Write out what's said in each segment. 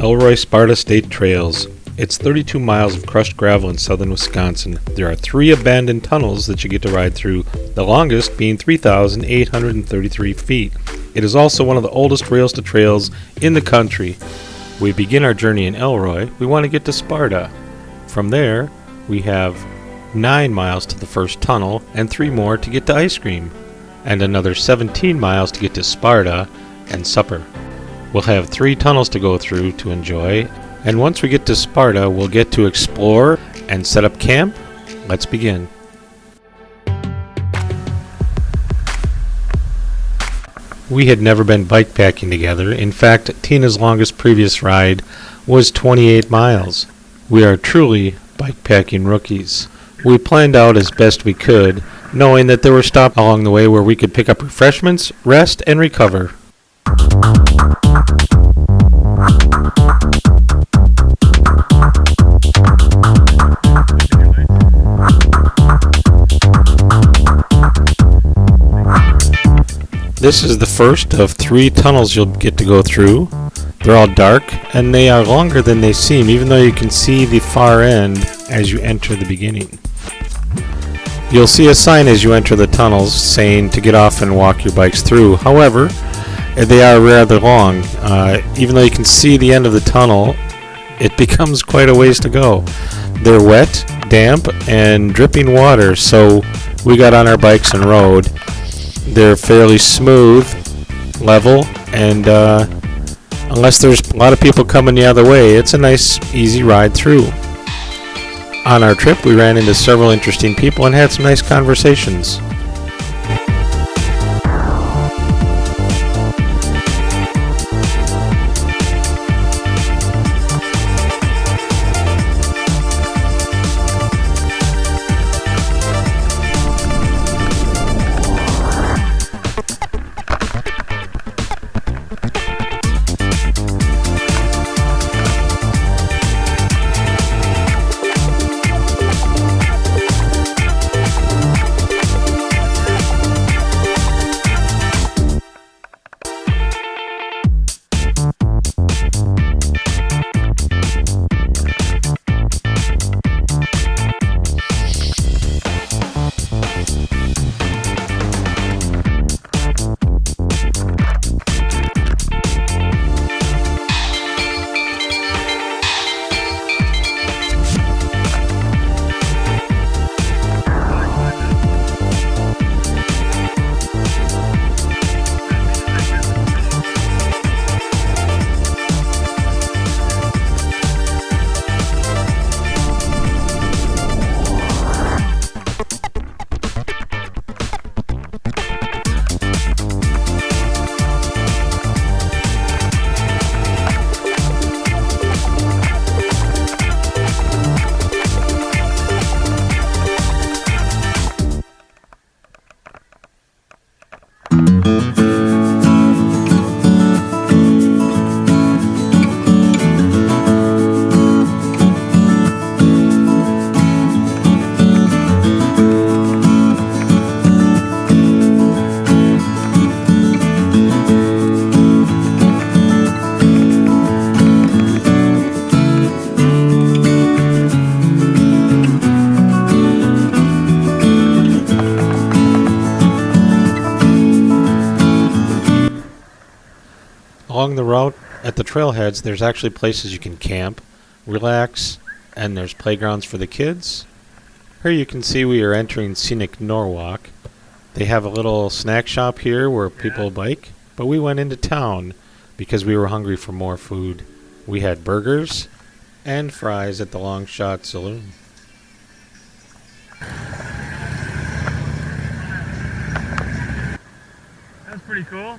Elroy Sparta State Trails. It's 32 miles of crushed gravel in southern Wisconsin. There are 3 abandoned tunnels that you get to ride through, the longest being 3,833 feet. It is also one of the oldest rails to trails in the country. We begin our journey in Elroy. We want to get to Sparta. From there, we have 9 miles to the first tunnel and 3 more to get to ice cream, and another 17 miles to get to Sparta and supper. We'll have 3 tunnels to go through to enjoy, and once we get to Sparta, we'll get to explore and set up camp. Let's begin. We had never been bikepacking together. In fact, Tina's longest previous ride was 28 miles. We are truly bikepacking rookies. We planned out as best we could, knowing that there were stops along the way where we could pick up refreshments, rest, and recover. This is the first of 3 tunnels you'll get to go through. They're all dark, and they are longer than they seem, even though you can see the far end as you enter the beginning. You'll see a sign as you enter the tunnels saying to get off and walk your bikes through. However, they are rather long. Even though you can see the end of the tunnel, it becomes quite a ways to go. They're wet, damp, and dripping water, so we got on our bikes and rode. They're fairly smooth, level, and unless there's a lot of people coming the other way, it's a nice, easy ride through. On our trip, we ran into several interesting people and had some nice conversations. Along the route at the trailheads, there's actually places you can camp, relax, and there's playgrounds for the kids. Here you can see we are entering scenic Norwalk. They have a little snack shop here where people bike, but we went into town because we were hungry for more food. We had burgers and fries at the Long Shot Saloon. That's pretty cool.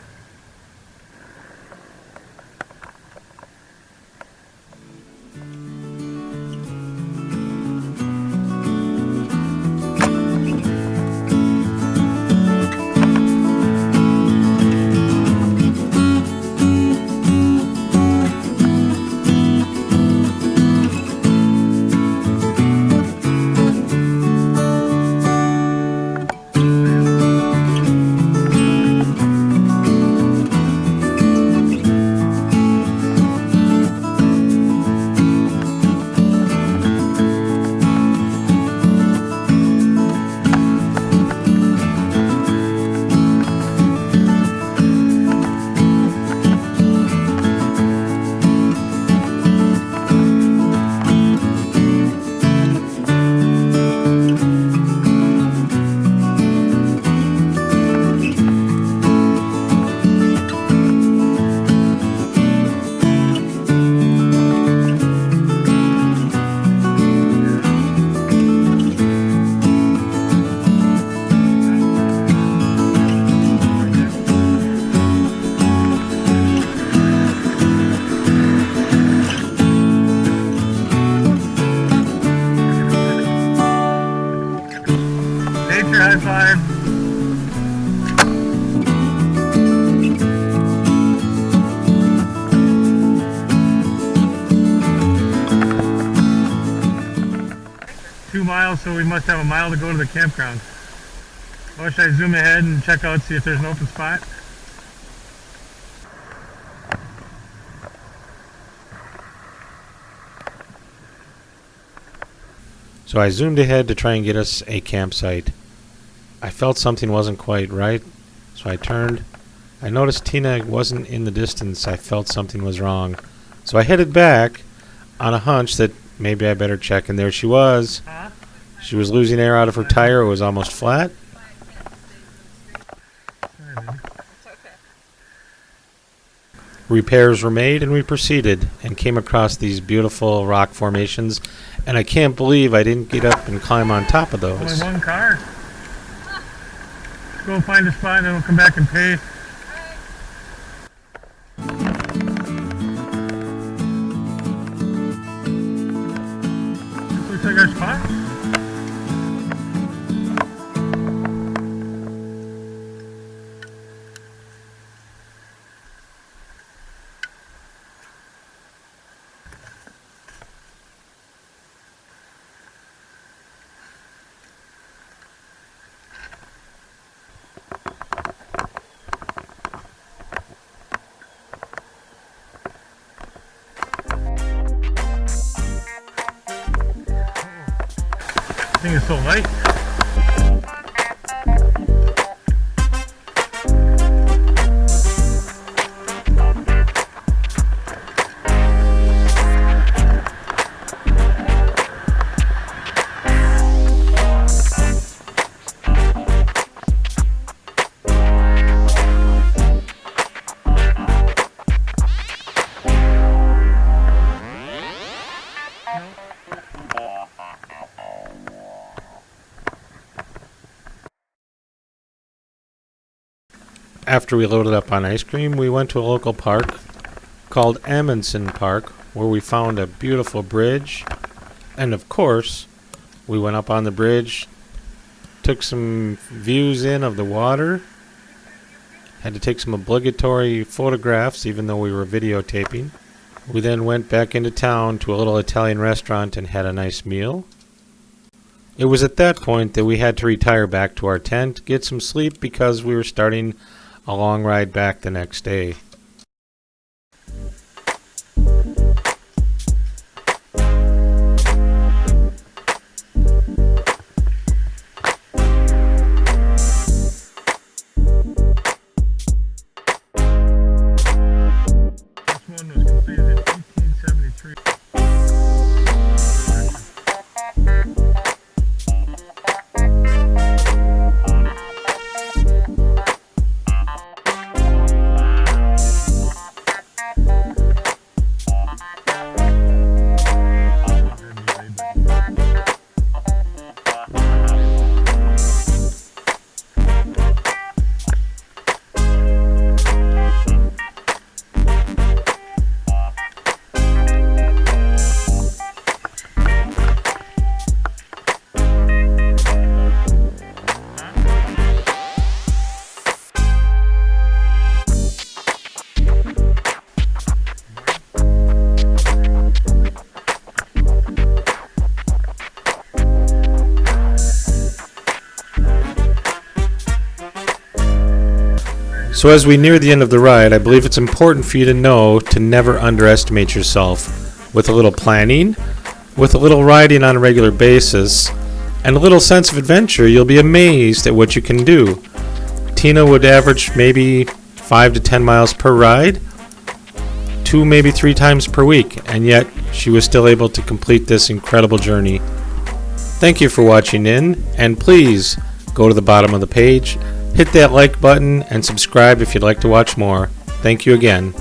miles, so we must have a mile to go to the campground. Or should I zoom ahead and check out, see if there's an open spot? So I zoomed ahead to try and get us a campsite. I felt something wasn't quite right, so I turned. I noticed Tina wasn't in the distance. I felt something was wrong. So I headed back on a hunch that maybe I better check, and there she was. She was losing air out of her tire. It was almost flat. Repairs were made, and we proceeded and came across these beautiful rock formations, and I can't believe I didn't get up and climb on top of those. Only one car. Let's go find a spot and then we'll come back and pay. This looks like our spot. Thing is so light. After we loaded up on ice cream, we went to a local park called Amundsen Park, where we found a beautiful bridge. And of course, we went up on the bridge, took some views in of the water, had to take some obligatory photographs even though we were videotaping. We then went back into town to a little Italian restaurant and had a nice meal. It was at that point that we had to retire back to our tent, get some sleep because we were starting a long ride back the next day. This one was completed in 1873. So as we near the end of the ride, I believe it's important for you to know to never underestimate yourself. With a little planning, with a little riding on a regular basis, and a little sense of adventure, you'll be amazed at what you can do. Tina would average maybe 5 to 10 miles per ride, 2, maybe 3 times per week, and yet she was still able to complete this incredible journey. Thank you for watching in, and please go to the bottom of the page, hit that like button, and subscribe if you'd like to watch more. Thank you again.